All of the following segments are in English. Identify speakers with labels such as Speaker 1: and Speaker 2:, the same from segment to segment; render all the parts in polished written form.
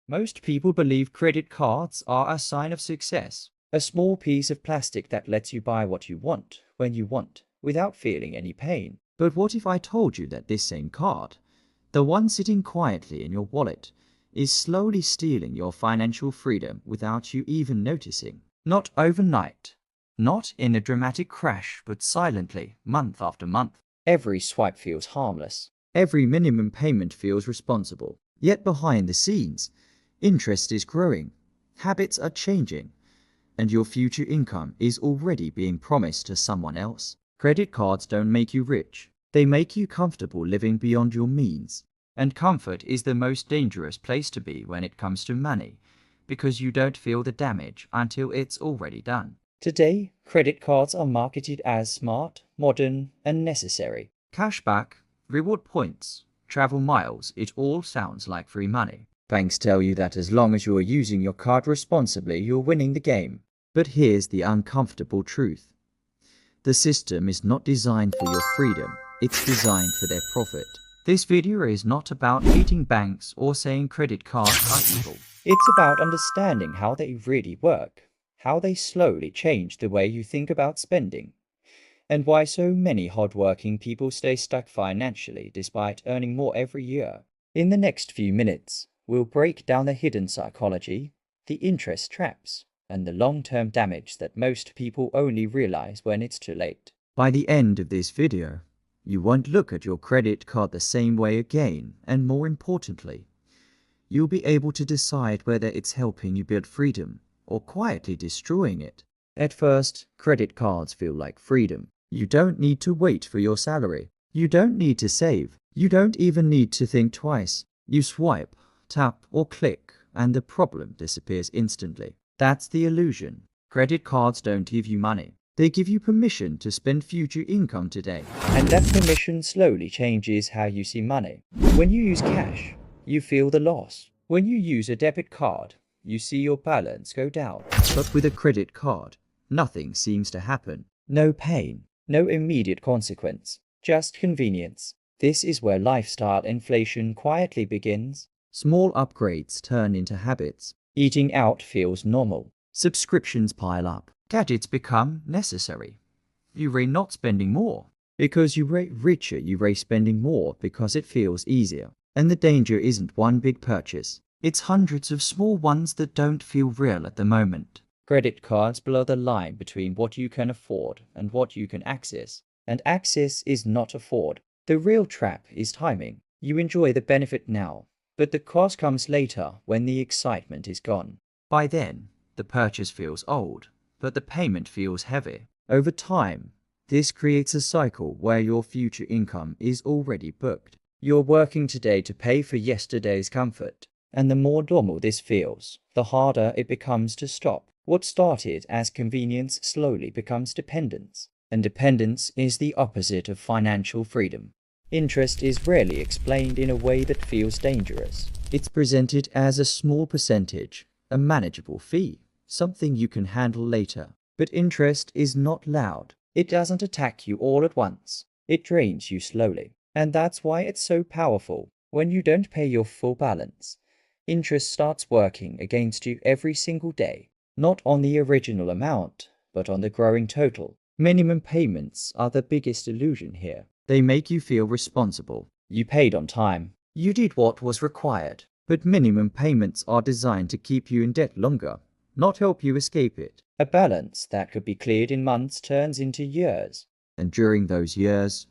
Speaker 1: Most people believe credit cards are a sign of success, a small piece of plastic that lets you buy what you want, when you want, without feeling any pain. But what if I told you that this same card, the one sitting quietly in your wallet, is slowly stealing your financial freedom without you even noticing? Not overnight, not in a dramatic crash, but silently, month after month. Every swipe feels harmless. Every minimum payment feels responsible. Yet behind the scenes, interest is growing, habits are changing, and your future income is already being promised to someone else. Credit cards don't make you rich. They make you comfortable living beyond your means. And comfort is the most dangerous place to be when it comes to money, because you don't feel the damage until it's already done. Today, credit cards are marketed as smart, modern, and necessary. Cashback, reward points, travel miles, it all sounds like free money. Banks tell you that as long as you are using your card responsibly, you're winning the game. But here's the uncomfortable truth. The system is not designed for your freedom, it's designed for their profit. This video is not about hating banks or saying credit cards are evil. It's about understanding how they really work, how they slowly change the way you think about spending, and why so many hardworking people stay stuck financially despite earning more every year. In the next few minutes, we'll break down the hidden psychology, the interest traps, and the long-term damage that most people only realize when it's too late. By the end of this video, you won't look at your credit card the same way again, and more importantly, you'll be able to decide whether it's helping you build freedom or quietly destroying it. At first, credit cards feel like freedom. You don't need to wait for your salary. You don't need to save. You don't even need to think twice. You swipe, tap, or click, and the problem disappears instantly. That's the illusion. Credit cards don't give you money. They give you permission to spend future income today. And that permission slowly changes how you see money. When you use cash, you feel the loss. When you use a debit card, you see your balance go down. But with a credit card, nothing seems to happen. No pain, no immediate consequence, just convenience. This is where lifestyle inflation quietly begins. Small upgrades turn into habits. Eating out feels normal. Subscriptions pile up. Gadgets become necessary. You rate not spending more. Because you rate richer, you rate spending more because it feels easier. And the danger isn't one big purchase. It's hundreds of small ones that don't feel real at the moment. Credit cards blur the line between what you can afford and what you can access. And access is not afford. The real trap is timing. You enjoy the benefit now, but the cost comes later when the excitement is gone. By then, the purchase feels old, but the payment feels heavy. Over time, this creates a cycle where your future income is already booked. You're working today to pay for yesterday's comfort. And the more normal this feels, the harder it becomes to stop. What started as convenience slowly becomes dependence. And dependence is the opposite of financial freedom. Interest is rarely explained in a way that feels dangerous. It's presented as a small percentage, a manageable fee, something you can handle later. But interest is not loud. It doesn't attack you all at once. It drains you slowly. And that's why it's so powerful. When you don't pay your full balance, interest starts working against you every single day. Not on the original amount, but on the growing total. Minimum payments are the biggest illusion here. They make you feel responsible. You paid on time. You did what was required. But minimum payments are designed to keep you in debt longer, not help you escape it. A balance that could be cleared in months turns into years. And during those years,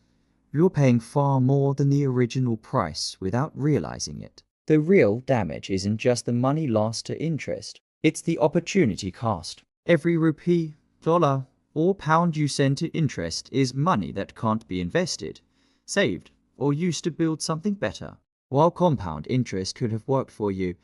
Speaker 1: you're paying far more than the original price without realizing it. The real damage isn't just the money lost to interest. It's the opportunity cost. Every rupee, dollar, or pound you send to interest is money that can't be invested, saved, or used to build something better. While compound interest could have worked for you,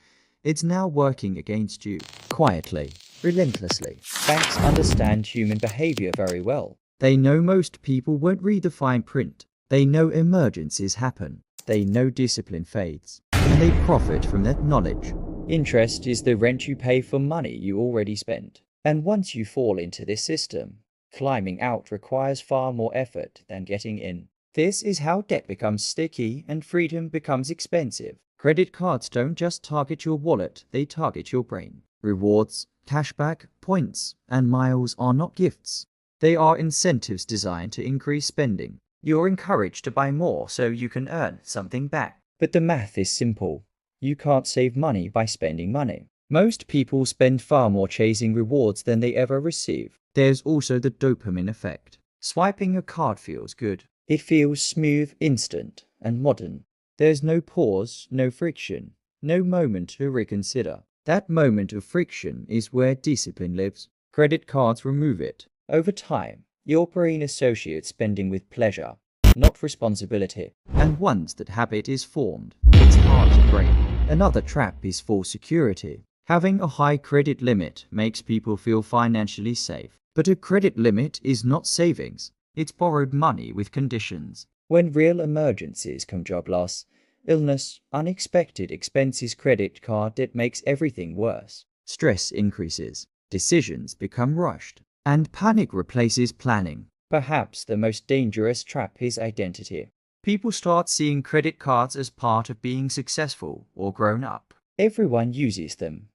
Speaker 1: it's now working against you. Quietly, relentlessly. Banks understand human behavior very well. They know most people won't read the fine print. They know emergencies happen. They know discipline fades. And they profit from that knowledge. Interest is the rent you pay for money you already spent. And once you fall into this system, climbing out requires far more effort than getting in. This is how debt becomes sticky and freedom becomes expensive. Credit cards don't just target your wallet, they target your brain. Rewards, cashback, points, and miles are not gifts. They are incentives designed to increase spending. You're encouraged to buy more so you can earn something back. But the math is simple. You can't save money by spending money. Most people spend far more chasing rewards than they ever receive. There's also the dopamine effect. Swiping a card feels good. It feels smooth, instant, and modern. There's no pause, no friction, no moment to reconsider. That moment of friction is where discipline lives. Credit cards remove it. Over time, your brain associates spending with pleasure, not responsibility. And once that habit is formed, it's hard to break. Another trap is false security. Having a high credit limit makes people feel financially safe. But a credit limit is not savings. It's borrowed money with conditions. When real emergencies come, job loss, illness, unexpected expenses, credit card debt makes everything worse. Stress increases, decisions become rushed, and panic replaces planning. Perhaps the most dangerous trap is identity. People start seeing credit cards as part of being successful or grown up. Everyone uses them.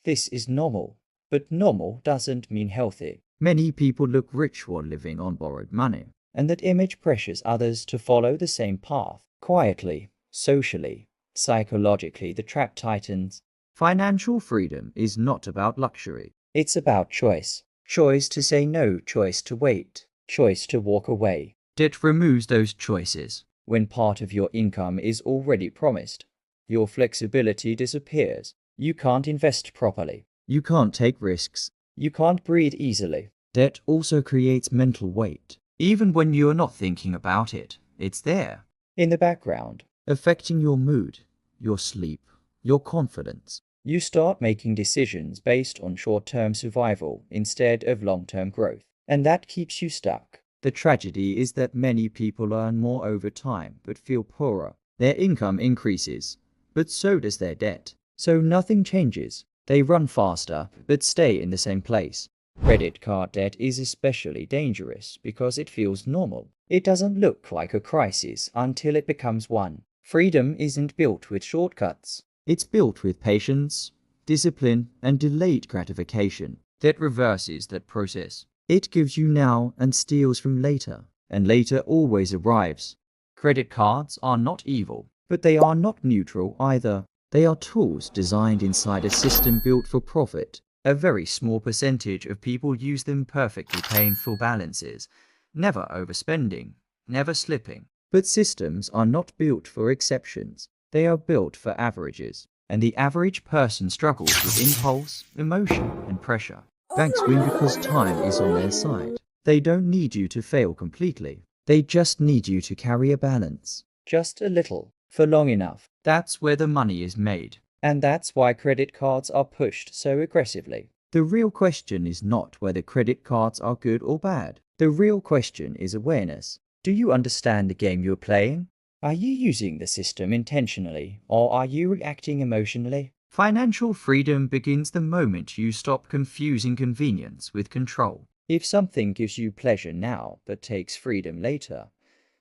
Speaker 1: This is normal, but normal doesn't mean healthy. Many people look rich while living on borrowed money, and that image pressures others to follow the same path. Quietly, socially, psychologically, the trap tightens. Financial freedom is not about luxury. It's about choice. Choice to say no, choice to wait, choice to walk away. Debt removes those choices. When part of your income is already promised, your flexibility disappears. You can't invest properly. You can't take risks. You can't breathe easily. Debt also creates mental weight. Even when you're not thinking about it, it's there, in the background, affecting your mood, your sleep, your confidence. You start making decisions based on short-term survival instead of long-term growth, and that keeps you stuck. The tragedy is that many people earn more over time but feel poorer. Their income increases, but so does their debt. So nothing changes. They run faster but stay in the same place. Credit card debt is especially dangerous because it feels normal. It doesn't look like a crisis until it becomes one. Freedom isn't built with shortcuts. It's built with patience, discipline, and delayed gratification. Debt reverses that process. It gives you now and steals from later, and later always arrives. Credit cards are not evil, but they are not neutral either. They are tools designed inside a system built for profit. A very small percentage of people use them perfectly, paying full balances, never overspending, never slipping. But systems are not built for exceptions. They are built for averages. And the average person struggles with impulse, emotion, and pressure. Banks win because time is on their side. They don't need you to fail completely. They just need you to carry a balance. Just a little, for long enough. That's where the money is made. And that's why credit cards are pushed so aggressively. The real question is not whether credit cards are good or bad. The real question is awareness. Do you understand the game you're playing? Are you using the system intentionally, or are you reacting emotionally? Financial freedom begins the moment you stop confusing convenience with control. If something gives you pleasure now but takes freedom later,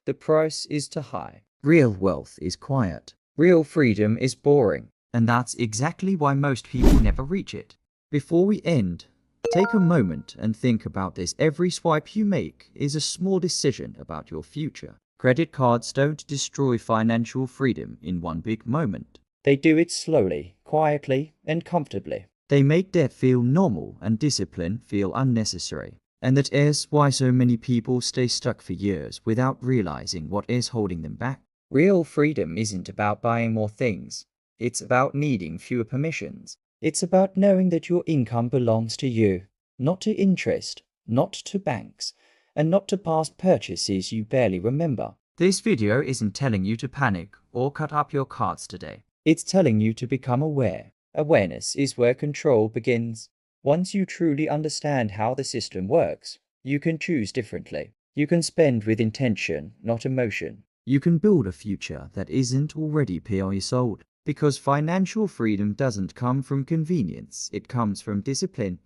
Speaker 1: the price is too high. Real wealth is quiet. Real freedom is boring. And that's exactly why most people never reach it. Before we end, take a moment and think about this. Every swipe you make is a small decision about your future. Credit cards don't destroy financial freedom in one big moment. They do it slowly, quietly, and comfortably. They make debt feel normal and discipline feel unnecessary. And that is why so many people stay stuck for years without realizing what is holding them back. Real freedom isn't about buying more things. It's about needing fewer permissions. It's about knowing that your income belongs to you, not to interest, not to banks, and not to past purchases you barely remember. This video isn't telling you to panic or cut up your cards today. It's telling you to become aware. Awareness is where control begins. Once you truly understand how the system works, you can choose differently. You can spend with intention, not emotion. You can build a future that isn't already purely sold. Because financial freedom doesn't come from convenience, it comes from discipline,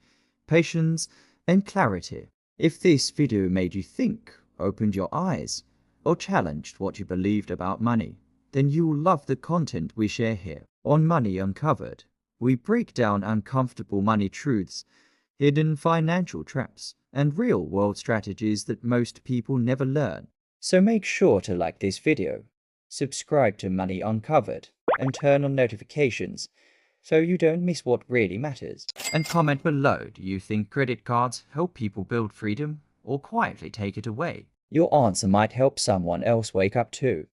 Speaker 1: patience, and clarity. If this video made you think, opened your eyes, or challenged what you believed about money, then you will love the content we share here. On Money Uncovered, we break down uncomfortable money truths, hidden financial traps, and real-world strategies that most people never learn. So make sure to like this video, subscribe to Money Uncovered, and turn on notifications so you don't miss what really matters. And comment below, do you think credit cards help people build freedom or quietly take it away? Your answer might help someone else wake up too.